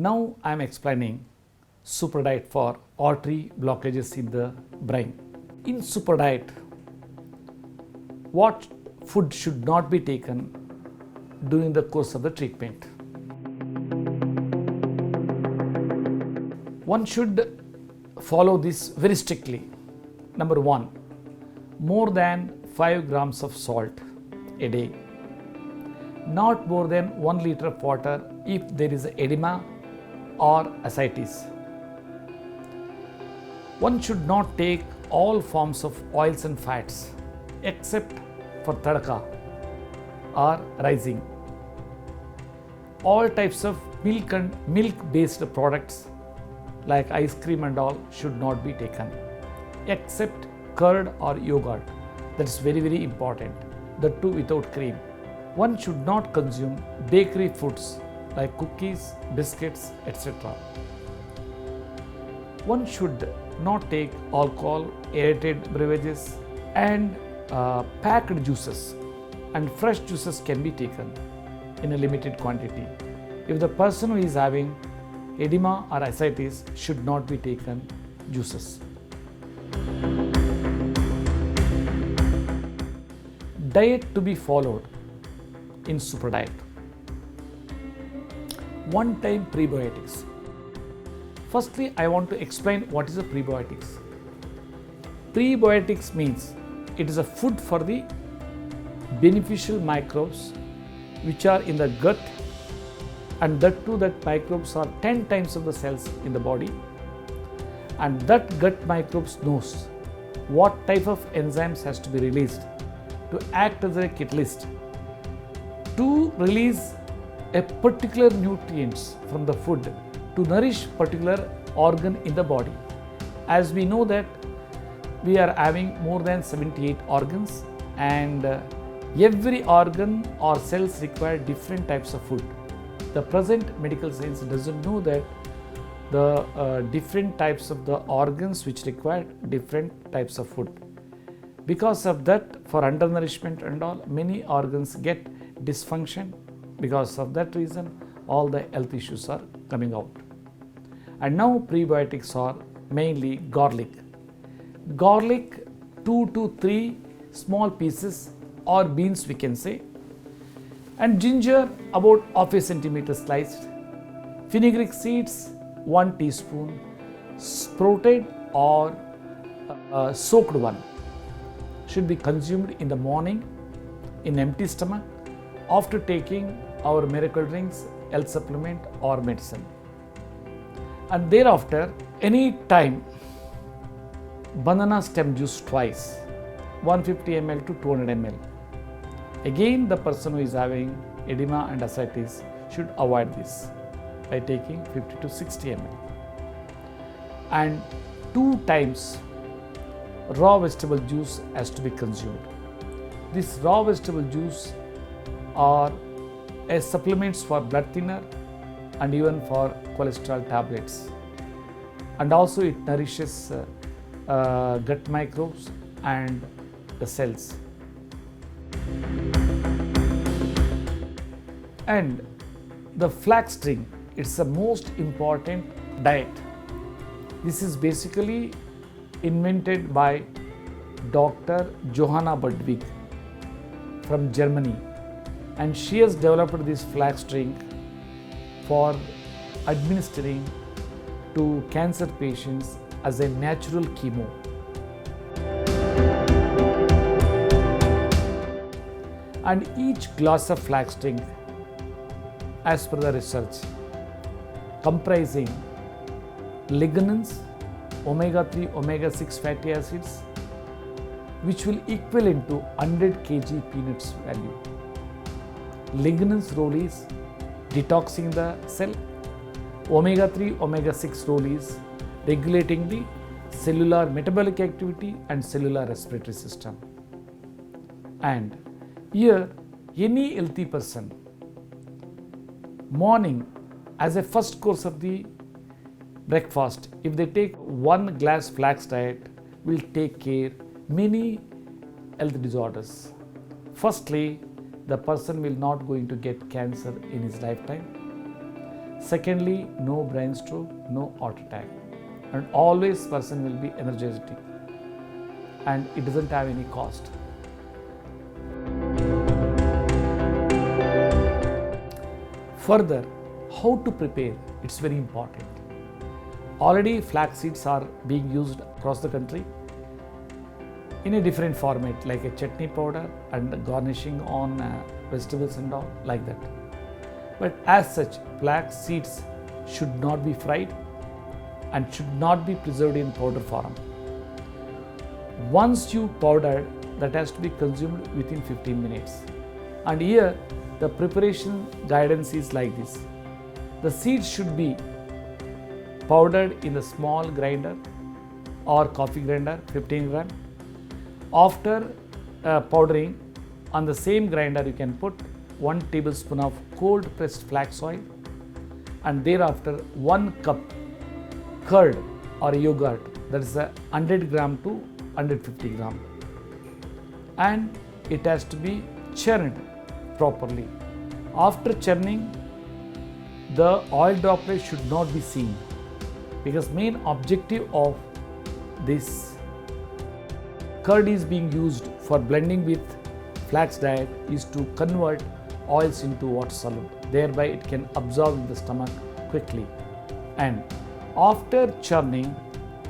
Now I am explaining super diet for artery blockages in the brain. In super diet, what food should not be taken during the course of the treatment? One should follow this very strictly. Number 1, more than 5 grams of salt a day. Not more than 1 liter of water if there is edema or ascites. One should not take all forms of oils and fats except for tadka or rising. All types of milk and milk-based products like ice cream and all should not be taken except curd or yogurt. That is very, very important. The two without cream. One should not consume bakery foods like cookies, biscuits, etc. One should not take alcohol, aerated beverages and packed juices, and fresh juices can be taken in a limited quantity. If the person who is having edema or ascites should not be taken juices. Diet to be followed in super diet. One-time prebiotics. Firstly, I want to explain what is a prebiotics. Prebiotics means it is a food for the beneficial microbes which are in the gut, and that too, that microbes are 10 times of the cells in the body, and that gut microbes knows what type of enzymes has to be released to act as a catalyst to release a particular nutrients from the food to nourish particular organ in the body. As we know that we are having more than 78 organs, and every organ or cells require different types of food. The present medical science doesn't know that the different types of the organs which require different types of food. Because of that, for undernourishment and all, many organs get dysfunction. Because of that reason, all the health issues are coming out. And now prebiotics are mainly garlic. Garlic, 2 to 3 small pieces or beans we can say, and ginger about half a centimeter sliced, fenugreek seeds 1 teaspoon, sprouted or soaked one, should be consumed in the morning in empty stomach after taking our miracle drinks, health supplement or medicine. And thereafter, any time, banana stem juice twice, 150 ml to 200 ml. Again, the person who is having edema and ascites should avoid this by taking 50 to 60 ml. And 2 times raw vegetable juice has to be consumed. This raw vegetable juice are as supplements for blood thinner and even for cholesterol tablets. And also it nourishes gut microbes and the cells. And the flax drink, it's the most important diet. This is basically invented by Dr. Johanna Budwig from Germany, and she has developed this flax drink for administering to cancer patients as a natural chemo. And each glass of flax drink, as per the research, comprising lignans, omega-3, omega-6 fatty acids, which will equivalent to 100 kg peanuts value. Lignans role is detoxing the cell. Omega-3, omega-6 role is regulating the cellular metabolic activity and cellular respiratory system. And here, any healthy person, morning as a first course of the breakfast, if they take 1 glass flax diet, will take care many health disorders. Firstly, the person will not going to get cancer in his lifetime. Secondly, no brain stroke, no heart attack, and always person will be energetic, and it doesn't have any cost. Further, how to prepare, it's very important. Already flax seeds are being used across the country in a different format, like a chutney powder and garnishing on vegetables and all like that. But as such, flax seeds should not be fried and should not be preserved in powder form. Once you powder, that has to be consumed within 15 minutes. And here the preparation guidance is like this. The seeds should be powdered in a small grinder or coffee grinder, 15 gram. After powdering, on the same grinder you can put 1 tablespoon of cold pressed flax oil, and thereafter 1 cup curd or yogurt, that is 100 gram to 150 gram, and it has to be churned properly. After churning, the oil droplet should not be seen, because main objective of this curd is being used for blending with flax diet is to convert oils into water soluble. Thereby it can absorb in the stomach quickly. And after churning,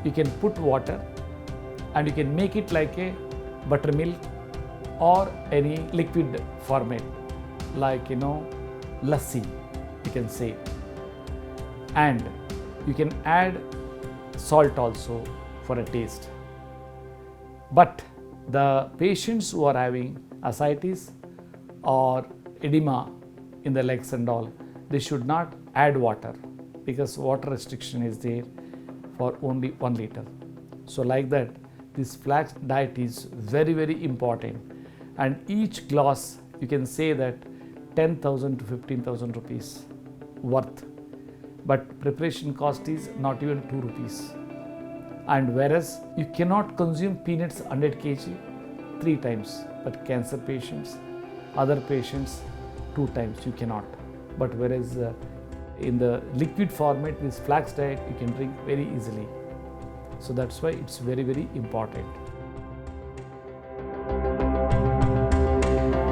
you can put water and you can make it like a buttermilk or any liquid format, like lassi, you can say. And you can add salt also for a taste. But the patients who are having ascites or edema in the legs and all, they should not add water, because water restriction is there for only 1 liter. So like that, this flax diet is very, very important, and each glass you can say that 10,000 to 15,000 rupees worth, but preparation cost is not even 2 rupees. And whereas you cannot consume peanuts 100 kg 3 times, but cancer patients, other patients 2 times you cannot. But whereas in the liquid format, this flax diet you can drink very easily. So that's why it's very, very important.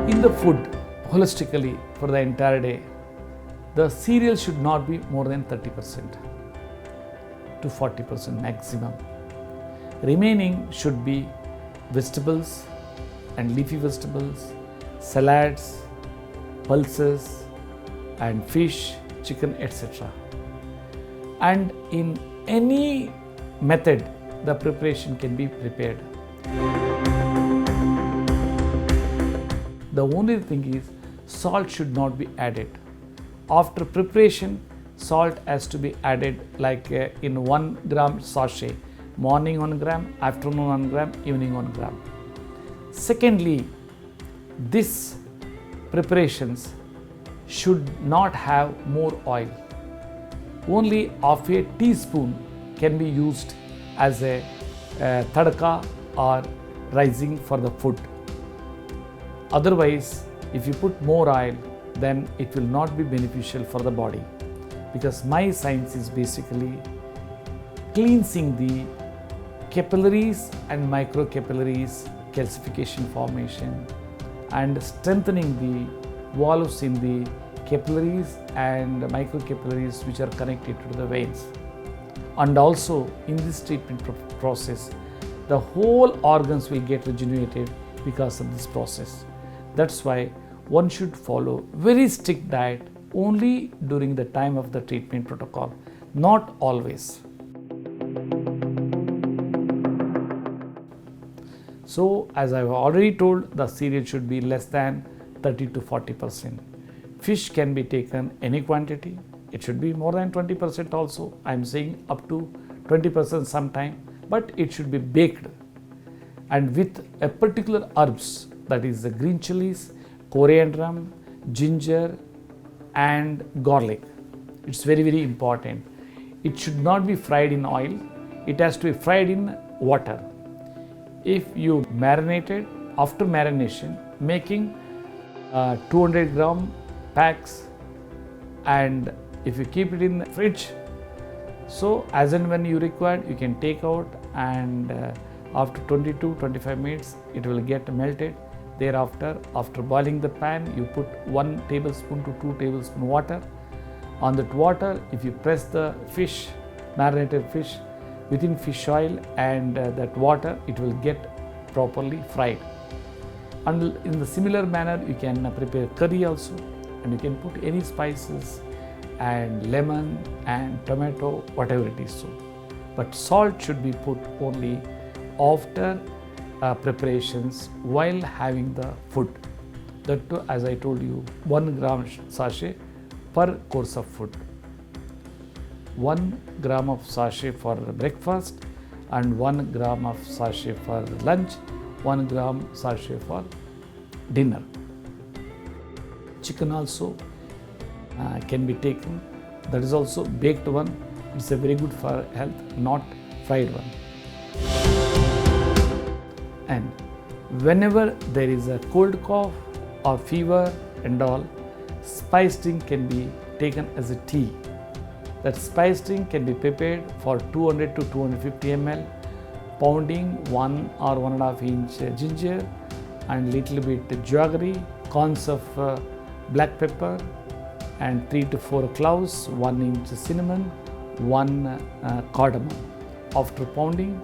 In the food, holistically for the entire day, the cereal should not be more than 30% to 40% maximum. Remaining should be vegetables and leafy vegetables, salads, pulses and fish, chicken, etc. And in any method the preparation can be prepared. The only thing is salt should not be added. After preparation, salt has to be added like in 1 gram sachet, morning 1 gram, afternoon 1 gram, evening 1 gram. Secondly, these preparations should not have more oil. Only half a teaspoon can be used as a tadka or rising for the food. Otherwise, if you put more oil, then it will not be beneficial for the body, because my science is basically cleansing the capillaries and microcapillaries, calcification formation, and strengthening the valves in the capillaries and microcapillaries which are connected to the veins. And also in this treatment process, the whole organs will get rejuvenated because of this process. That's why one should follow very strict diet only during the time of the treatment protocol, not always. So as I have already told, the cereal should be less than 30 to 40%. Fish can be taken any quantity. It should be more than 20% also. I am saying up to 20% sometime, but it should be baked and with a particular herbs, that is the green chilies, coriander, ginger and garlic. It's very, very important. It should not be fried in oil. It has to be fried in water. If you marinated, after marination, making 200 gram packs, and If you keep it in the fridge, so as and when you require, you can take out, and after 20 to 25 minutes it will get melted. Thereafter, after boiling the pan, you put 1 tablespoon to 2 tablespoon water. On that water, if you press the fish, marinated fish within fish oil and that water, it will get properly fried. And in the similar manner, you can prepare curry also, and you can put any spices and lemon and tomato, whatever it is so. But salt should be put only after preparations while having the food. That too, as I told you, 1 gram sachet per course of food. 1 gram of sachet for breakfast and 1 gram of sachet for lunch, 1 gram sachet for dinner. Chicken also can be taken. That is also baked one. It's a very good for health, not fried one. And whenever there is a cold cough or fever and all, spice drink can be taken as a tea. That spice drink can be prepared for 200 to 250 ml, pounding 1 or 1.5 inch ginger and little bit jaggery, corns of black pepper and 3 to 4 cloves, 1 inch cinnamon, 1 cardamom. After pounding,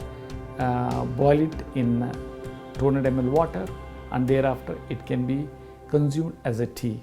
boil it in 200 ml water, and thereafter it can be consumed as a tea.